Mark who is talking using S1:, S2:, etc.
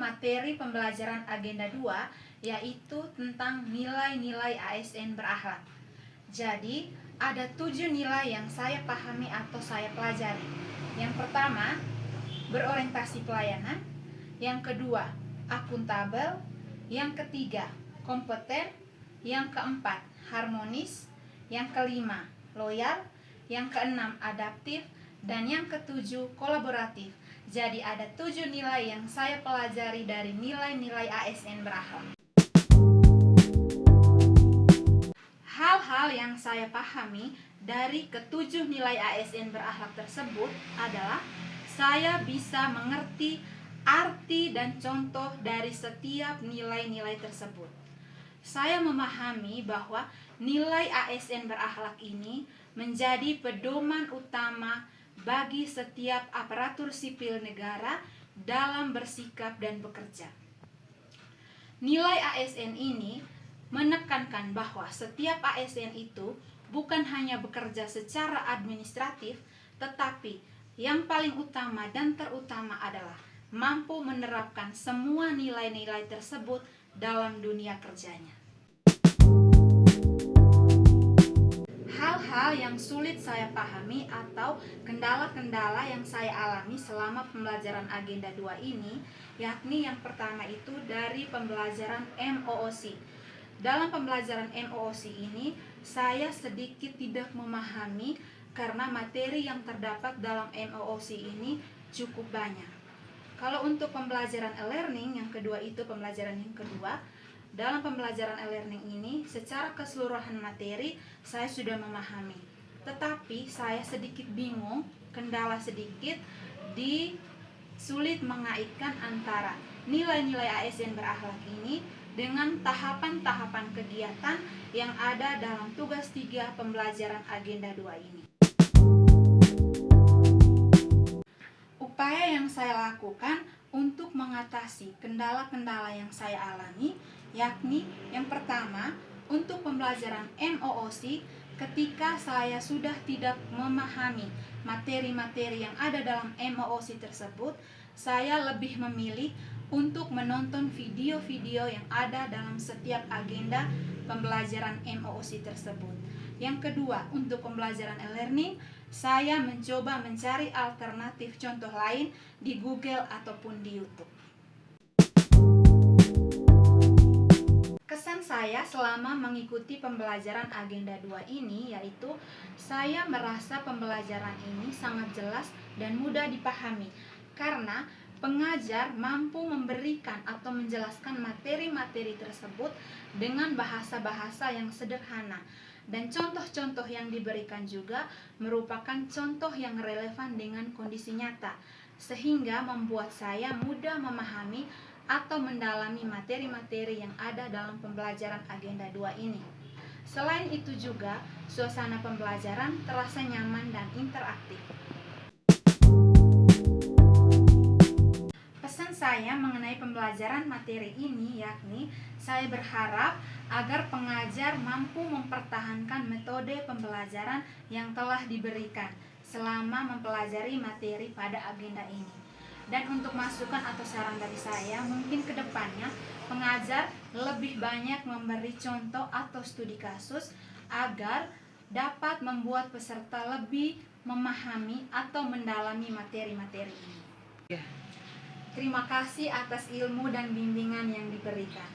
S1: materi pembelajaran agenda 2, yaitu tentang nilai-nilai ASN berakhlak. Jadi, ada 7 nilai yang saya pahami atau saya pelajari. Yang pertama, berorientasi pelayanan. Yang kedua, akuntabel. Yang ketiga, kompeten. Yang keempat, harmonis. Yang kelima, loyal. Yang keenam, adaptif. Dan yang ketujuh, kolaboratif. Jadi ada 7 nilai yang saya pelajari dari nilai-nilai ASN berakhlak. Hal-hal yang saya pahami dari ketujuh nilai ASN berakhlak tersebut adalah saya bisa mengerti arti dan contoh dari setiap nilai-nilai tersebut. Saya memahami bahwa nilai ASN berakhlak ini menjadi pedoman utama bagi setiap aparatur sipil negara dalam bersikap dan bekerja. Nilai ASN ini menekankan bahwa setiap ASN itu bukan hanya bekerja secara administratif, tetapi yang paling utama dan terutama adalah mampu menerapkan semua nilai-nilai tersebut dalam dunia kerjanya. Hal-hal yang sulit saya pahami atau kendala-kendala yang saya alami selama pembelajaran agenda 2 ini, yakni yang pertama itu dari pembelajaran MOOC. Dalam pembelajaran MOOC ini, saya sedikit tidak memahami karena materi yang terdapat dalam MOOC ini cukup banyak. Kalau untuk pembelajaran e-learning yang kedua itu pembelajaran yang kedua, dalam pembelajaran e-learning ini secara keseluruhan materi saya sudah memahami. Tetapi saya sedikit bingung, kendala sedikit di sulit mengaitkan antara nilai-nilai ASN berakhlak ini dengan tahapan-tahapan kegiatan yang ada dalam tugas 3 pembelajaran agenda 2 ini. Upaya yang saya lakukan untuk mengatasi kendala-kendala yang saya alami, yakni yang pertama, untuk pembelajaran MOOC, ketika saya sudah tidak memahami materi-materi yang ada dalam MOOC tersebut, saya lebih memilih untuk menonton video-video yang ada dalam setiap agenda pembelajaran MOOC tersebut. Yang kedua, untuk pembelajaran e-learning, saya mencoba mencari alternatif contoh lain di Google ataupun di YouTube. Kesan saya selama mengikuti pembelajaran agenda 2 ini yaitu saya merasa pembelajaran ini sangat jelas dan mudah dipahami karena pengajar mampu memberikan atau menjelaskan materi-materi tersebut dengan bahasa-bahasa yang sederhana. Dan contoh-contoh yang diberikan juga merupakan contoh yang relevan dengan kondisi nyata, sehingga membuat saya mudah memahami atau mendalami materi-materi yang ada dalam pembelajaran agenda 2 ini. Selain itu juga, suasana pembelajaran terasa nyaman dan interaktif. Pesan saya mengenai pembelajaran materi ini yakni saya berharap agar pengajar mampu mempertahankan metode pembelajaran yang telah diberikan selama mempelajari materi pada agenda ini. Dan untuk masukan atau saran dari saya, mungkin ke depannya pengajar lebih banyak memberi contoh atau studi kasus agar dapat membuat peserta lebih memahami atau mendalami materi-materi ini. Terima kasih atas ilmu dan bimbingan yang diberikan.